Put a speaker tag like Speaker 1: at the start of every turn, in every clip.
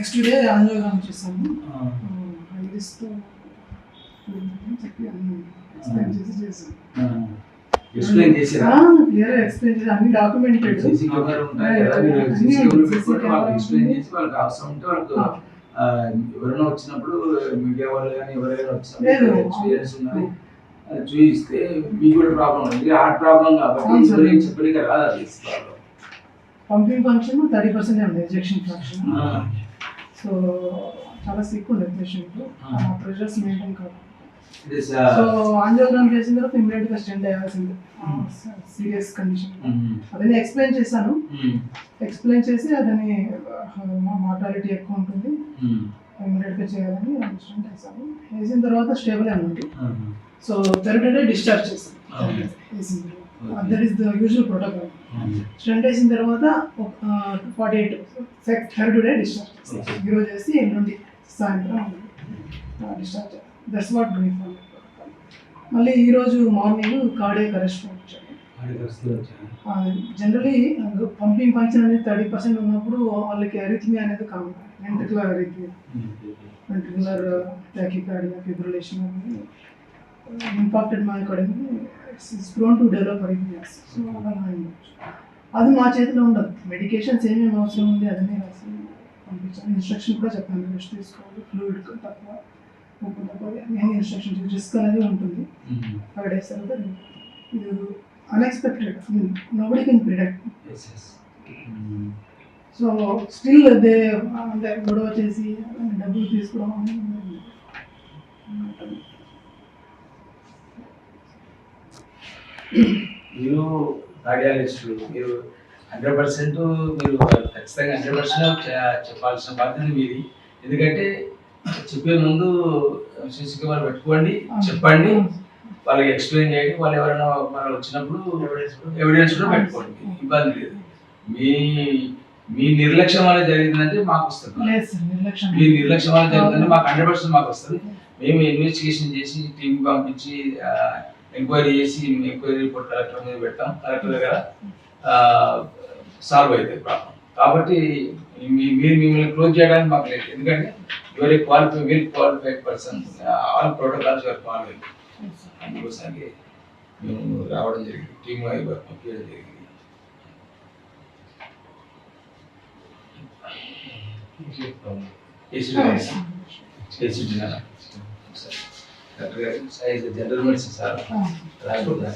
Speaker 1: Next day angiogram చేశాను. ఐరిస్తో చెప్పి అన్ని ఎక్స్ప్లెయిన్ చేశాను.
Speaker 2: ఎక్స్ప్లెయిన్ చేశారా?
Speaker 1: క్లియర్ ఎక్స్ప్లెయిన్ చేసి అన్ని డాక్యుమెంటెడ్.
Speaker 2: సీసీ కెమెరా ఉంటాయి కదా, మీరు సీసీ కెమెరా పెట్టుకొని వాళ్ళకి ఎక్స్ప్లెయిన్ చేసి వాళ్ళకి అవసరం ఉంటే వాళ్ళకి ఎవరైనా వచ్చినప్పుడు మీడియా వాళ్ళు కానీ ఎవరైనా వచ్చినప్పుడు ఎక్స్పీరియన్స్ ఉన్నది అది చూపిస్తే మీకు కూడా ప్రాబ్లం ఉంది. హార్ట్ ప్రాబ్లం కాబట్టి చెప్పలేక రాదు. అది ప్రాబ్లం
Speaker 1: పంపింగ్ ఫంక్షన్ 30% ఉంది, ఎజెక్షన్ ఫంక్షన్. సో చాలా సిక్ ఉండే పేషెంట్, ప్రెషర్స్ మెయింటైన్ కాదు. సో ఆంజియోగ్రామ్ చేసిన తర్వాత ఇమ్మీడియట్ గా స్టెంట్ అయ్యాల్సింది, సీరియస్ కండిషన్. అదని ఎక్స్ప్లెయిన్ చేశాను. ఎక్స్ప్లెయిన్ చేసి అదని మార్టాలిటీ ఎక్కువ ఉంటుంది, ఇమ్మీడియట్ గా చేయాలని స్టెంట్ వేసాను. వేసిన తర్వాత స్టేబుల్ అన్నట్టు. సో థర్డ్ డే డిశ్చార్జ్ చేశాను. That is the usual protocol. Stent వేసిన తర్వాత 48 థర్డ్ డే డిశ్చార్జ్ చేస్తాను. ఈరోజు చేసి ఎల్లుండి సాయంత్రం discharge. That's what doing for. మళ్ళీ ఈరోజు మార్నింగ్ కార్డియాక్ అరెస్ట్ వచ్చాడు. జనరలీ పంపింగ్ ఫంక్షన్ అనేది 30% ఉన్నప్పుడు వాళ్ళకి అరిథమియా అనేది common. Ventricular arrhythmia, ventricular tachycardia, fibrillation అనేది impacted myocardium is prone to develop arrhythmias. So అలా ఉండొచ్చు. అది మా చేతిలో ఉండదు. మెడికేషన్స్ ఏమేమి అవసరం ఉంది అదన్నీ రాసి పంపించాను. ఇన్స్ట్రక్షన్ కూడా చెప్పాను, రెస్ట్ తీసుకోవాలి, ఫ్లూయిడ్ తక్కువ, ఉప్పు తక్కువ, మెయిన్ ఇన్స్ట్రక్షన్స్. రిస్క్ అనేది ఉంటుంది. 5 days తర్వాత ఇది unexpected, nobody can predict. So still they అంటే గొడవ చేసి డబ్బులు తీసుకోవడం అనేది
Speaker 2: మీరు కార్డియాలజిస్ట్, మీరు 100% మీరు ఖచ్చితంగా 100% చెప్పాల్సిన బాధ్యత మీది. ఎందుకంటే చెప్పే ముందు సీసీ కెమెరా పెట్టుకోండి, చెప్పండి, వాళ్ళకి ఎక్స్ప్లెయిన్ చేయండి. వాళ్ళు ఎవరైనా వాళ్ళు వచ్చినప్పుడు ఎవిడెన్స్ కూడా పెట్టుకోండి, ఇబ్బంది లేదు. మీ నిర్లక్ష్యం అనేది జరిగిందంటే మాకు వస్తుంది. మీ నిర్లక్ష్యం అనేది జరిగిందంటే మాకు 100% మాకు వస్తుంది. మేము ఇన్వెస్టిగేషన్ చేసి టీం పంపించి ఎంక్వైరీ చేసి ఎంక్వైరీ రిపోర్ట్ కలెక్టర్ మీద పెడతాం. కలెక్టర్ దగ్గర సాల్వ్ అవుతుంది ప్రాబ్లం. కాబట్టి మీరు మిమ్మల్ని క్లోజ్ చేయడానికి మాకు లేదు. ఎందుకంటే well qualified person, all protocols follow. అందుకోసానికి మేము రావడం జరిగింది, టీమ్ పంపించడం జరిగింది. జనరల్ మెడిసిన్ సార్ రాయకూడదు.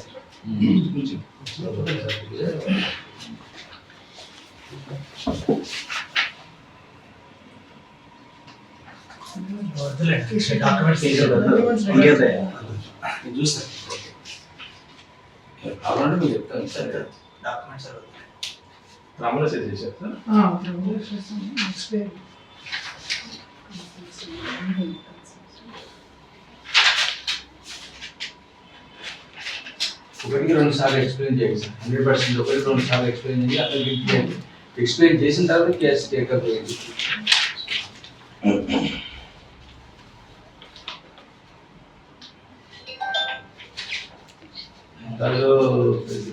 Speaker 2: చూస్తాను కావాలంటే మీరు చెప్తాను సార్. డాక్యుమెంట్స్ రామలో సెట్ చేశారు సార్. ఒకటికి 2 సార్లు ఎక్స్ప్లెయిన్ చేయండి సార్. 100% 1-2 సార్లు ఎక్స్ప్లెయిన్ చేయండి. అతనికి ఎక్స్ప్లెయిన్ చేసిన తర్వాత కేసు టేకప్ చేయండి.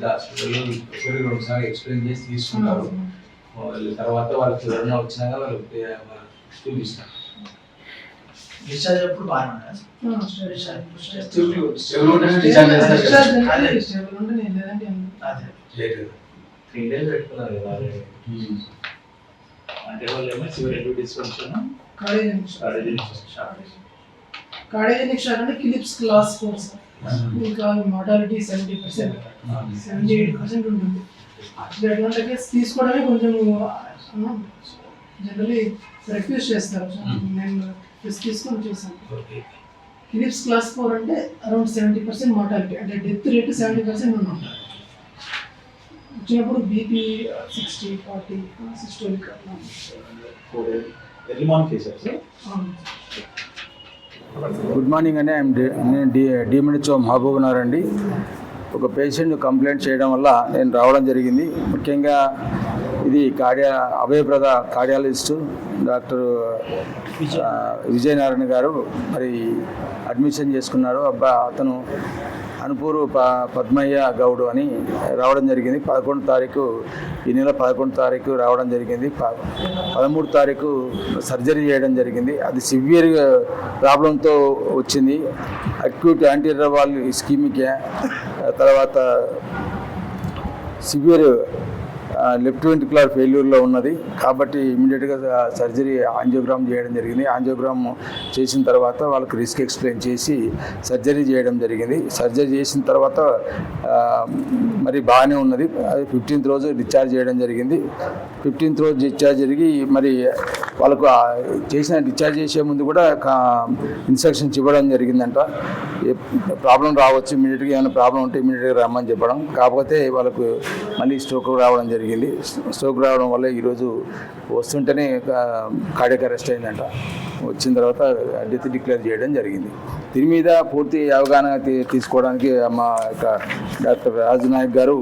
Speaker 2: హాస్పిటల్లో 1-2 సార్లు ఎక్స్ప్లెయిన్ చేసి తీసుకుంటారు. తర్వాత వాళ్ళకి ఎవరైనా వచ్చినాక వాళ్ళు చూపిస్తారు.
Speaker 3: డిశ్చార్జ్ అప్పుడు బాగానే ఉంటాయి. అంటే వాళ్ళు ఏమో సివియర్ డిస్ఫంక్షన్,
Speaker 1: కార్డియాక్ షాక్ అంటే ఫిలిప్స్ క్లాస్ 4. ఇంకా మార్టాలిటీ 70%-80% ఉంటుంది. అట్లాంటి కేసు తీసుకోవడమే కొంచెం జనరల్లీ రిఫ్యూజ్ చేస్తారు. నేను రిస్క్ తీసుకొని చేశాను. ఫిలిప్స్ క్లాస్ 4 అంటే అరౌండ్ 70% మార్టాలిటీ, అంటే డెత్ రేట్ 70% ఉంటుంది. వచ్చినప్పుడు బీపీ 60-40 సిస్టోలిక్.
Speaker 3: ఎర్లీ మార్నింగ్ చేశారు సార్.
Speaker 4: గుడ్ మార్నింగ్ అండి. నేను డిఎంహెచ్ఓ మహబూబ్ నగర్ అండి. ఒక పేషెంట్ కంప్లైంట్ చేయడం వల్ల నేను రావడం జరిగింది. ముఖ్యంగా ఇది అభయప్రద కార్డియాలజిస్టు డాక్టర్ విజయనారాయణ గారు మరి అడ్మిషన్ చేసుకున్నారు. అతను అనుపూరు పద్మయ్య గౌడ్ అని రావడం జరిగింది. 11 తారీఖు ఈ నెల 11 తారీఖు రావడం జరిగింది. 13 తారీఖు సర్జరీ చేయడం జరిగింది. అది సివియర్ ప్రాబ్లంతో వచ్చింది. అక్యూట్ యాంటీరిట్రోవైరల్ ఇస్కీమిక్, తర్వాత సివియర్ లెఫ్ట్ వెంట్రికులర్ ఫెయిల్యూర్లో ఉన్నది. కాబట్టి ఇమీడియట్గా సర్జరీ యాంజియోగ్రామ్ చేయడం జరిగింది. యాంజియోగ్రామ్ చేసిన తర్వాత వాళ్ళకి రిస్క్ ఎక్స్ప్లెయిన్ చేసి సర్జరీ చేయడం జరిగింది. సర్జరీ చేసిన తర్వాత మరి బాగానే ఉన్నది. అది 15th రోజు డిశ్చార్జ్ చేయడం జరిగింది. 15th రోజు డిశ్చార్జ్ జరిగి మరి వాళ్ళకు డిశ్చార్జ్ చేసే ముందు కూడా ఇన్స్ట్రక్షన్స్ ఇవ్వడం జరిగిందంట. ప్రాబ్లం రావచ్చు, ఇమీడియట్గా ఏమైనా ప్రాబ్లం ఉంటే ఇమీడియట్గా రమ్మని చెప్పడం. కాకపోతే వాళ్ళకు మళ్ళీ స్ట్రోక్ రావడం జరిగింది. స్ట్రోక్ రావడం వల్ల ఈరోజు వస్తుంటేనే కార్డియాక్ అరెస్ట్ అయిందంట. వచ్చిన తర్వాత డెత్ డిక్లేర్ చేయడం జరిగింది. దీని మీద పూర్తి అవగాహన తీసుకోవడానికి మా యొక్క డాక్టర్ రాజు నాయక్ గారు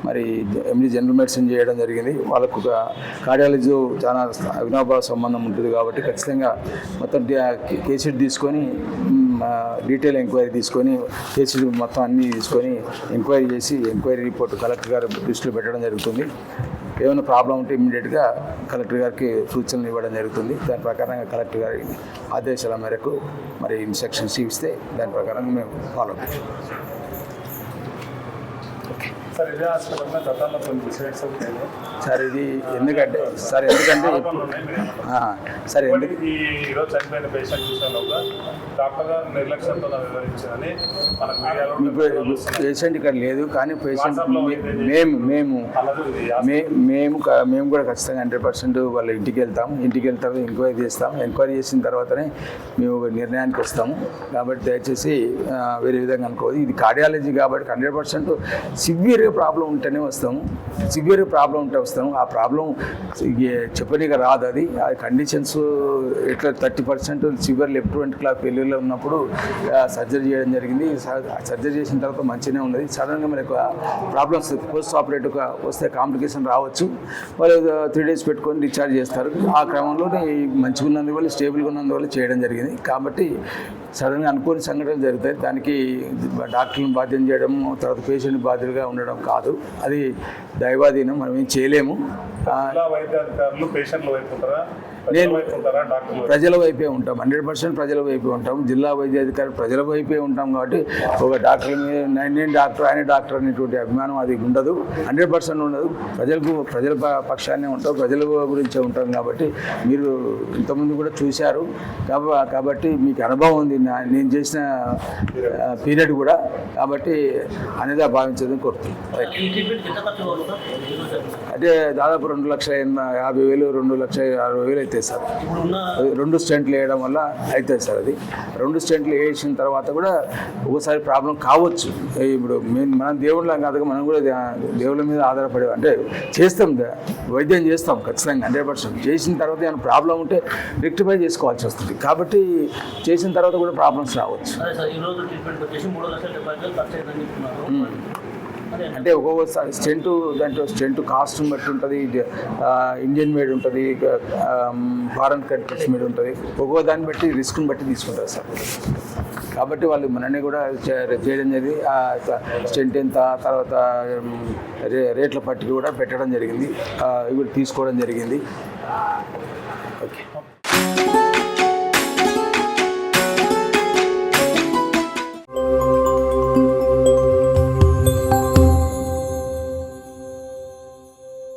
Speaker 4: మరి ఎండి జనరల్ మెడిసిన్ చేయడం జరిగింది. వాళ్ళకు ఒక కార్డియాలజీ చాలా అవినాభావ సంబంధం ఉంటుంది కాబట్టి ఖచ్చితంగా మొత్తం కేసెట్ తీసుకొని డీటెయిల్ ఎంక్వైరీ తీసుకొని కేసెట్ మొత్తం అన్నీ తీసుకొని ఎంక్వైరీ చేసి ఎంక్వైరీ రిపోర్ట్ కలెక్టర్ గారి దృష్టిలో పెట్టడం జరుగుతుంది. ఏమైనా ప్రాబ్లం ఉంటే ఇమ్మీడియట్గా కలెక్టర్ గారికి సూచనలు ఇవ్వడం జరుగుతుంది. దాని ప్రకారంగా కలెక్టర్ గారి ఆదేశాల మేరకు మరి ఇన్స్ట్రక్షన్స్ ఇస్తే దాని ప్రకారంగా మేము ఫాలో అవుతాం.
Speaker 5: సార్ ఇదే హాస్పిటల్లో గతంలో కొన్ని డిసైడ్స్ ఉంటాయి
Speaker 4: సార్ ఇది ఎందుకంటే
Speaker 5: ఈరోజు చనిపోయిన పేషెంట్ విషయంలో కూడా డాక్టర్ గారు నిర్లక్ష్యంతో వివరించారని మనకు మీడియాలో
Speaker 4: పేషెంట్ ఇక్కడ లేదు, కానీ పేషెంట్ మేము కూడా ఖచ్చితంగా 100% వాళ్ళ ఇంటికి వెళ్తాం. ఇంటికి వెళ్తాం, ఎంక్వైరీ చేస్తాం. ఎంక్వైరీ చేసిన తర్వాతనే మేము ఒక నిర్ణయానికి వస్తాము. కాబట్టి దయచేసి వేరే విధంగా అనుకోదు. ఇది కార్డియాలజీ కాబట్టి 100% సివియర్ ప్రాబ్లం ఉంటేనే వస్తాము. సివియర్ ప్రాబ్లం ఉంటే వస్తాము. ఆ ప్రాబ్లం చెప్పనీగా రాదు. అది కండిషన్స్ ఇట్లా 30% సివియర్ లెఫ్ట్ వెంట్రికులర్ ఫెయిల్యూర్లో ఉన్నప్పుడు సర్జరీ చేయడం జరిగింది. సర్జరీ చేసిన తర్వాత మంచిగానే ఉన్నది. సడన్గా మనకు ప్రాబ్లమ్స్ పోస్ట్ ఆపరేటివ్గా వస్తే కాంప్లికేషన్ రావచ్చు. వాళ్ళు 3 days పెట్టుకొని డిశ్చార్జ్ చేస్తారు. ఆ క్రమంలోనే మంచిగా ఉన్నందువల్ల స్టేబుల్గా ఉన్నందువల్ల చేయడం జరిగింది. కాబట్టి సడన్గా అనుకోని సంఘటనలు జరుగుతాయి. దానికి డాక్టర్లను బాధ్యం చేయడం, తర్వాత పేషెంట్ బాధ్యులుగా ఉండడం కాదు. అది దైవాధీనం, మనం ఏం చేయలేము.
Speaker 5: వైద్య అధికారులు పేషెంట్ల వైపు ఉంటారా?
Speaker 4: నేను ప్రజల వైపే ఉంటాం. 100% ప్రజల వైపే ఉంటాం. జిల్లా వైద్యాధికారి ప్రజల వైపే ఉంటాం. కాబట్టి ఒక డాక్టర్ మీద నేను డాక్టర్ ఆయన డాక్టర్ అనేటువంటి అభిమానం అది ఉండదు. 100% ఉండదు. ప్రజల పక్షాన్నే ఉంటాం, ప్రజల గురించే ఉంటాం. కాబట్టి మీరు ఇంతకుముందు కూడా చూశారు కాబట్టి మీకు అనుభవం ఉంది నేను చేసిన పీరియడ్ కూడా. కాబట్టి అనేది భావించదని కోరుతున్నాను. అంటే దాదాపు 2,50,000 2,60,000 అవుతాయి సార్. 2 స్టెంట్లు వేయడం వల్ల అవుతుంది సార్. అది 2 స్టెంట్లు వేసిన తర్వాత కూడా ఒకసారి ప్రాబ్లం కావచ్చు. ఇప్పుడు మనం దేవుళ్ళ కాదు, మనం కూడా దేవుళ్ళ మీద ఆధారపడే అంటే చేస్తాం, వైద్యం చేస్తాం ఖచ్చితంగా 100%. చేసిన తర్వాత ఏమైనా ప్రాబ్లం ఉంటే రెక్టిఫై చేసుకోవాల్సి వస్తుంది. కాబట్టి చేసిన తర్వాత కూడా ప్రాబ్లమ్స్ రావచ్చు. అంటే ఒక్కొక్కసారి స్టెంట్ కాస్ట్ని బట్టి ఉంటుంది. ఇండియన్ మేడ్ ఉంటుంది, ఫారెన్ కంట్రీస్ మేడ్ ఉంటుంది. ఒక్కొక్క దాన్ని బట్టి రిస్క్ని బట్టి తీసుకుంటారు సార్. కాబట్టి వాళ్ళు మనల్ని కూడా చేయడం జరిగింది. స్టెంట్ ఎంత, తర్వాత రేట్ల పట్టి కూడా పెట్టడం జరిగింది. ఇవి తీసుకోవడం జరిగింది. ఓకే.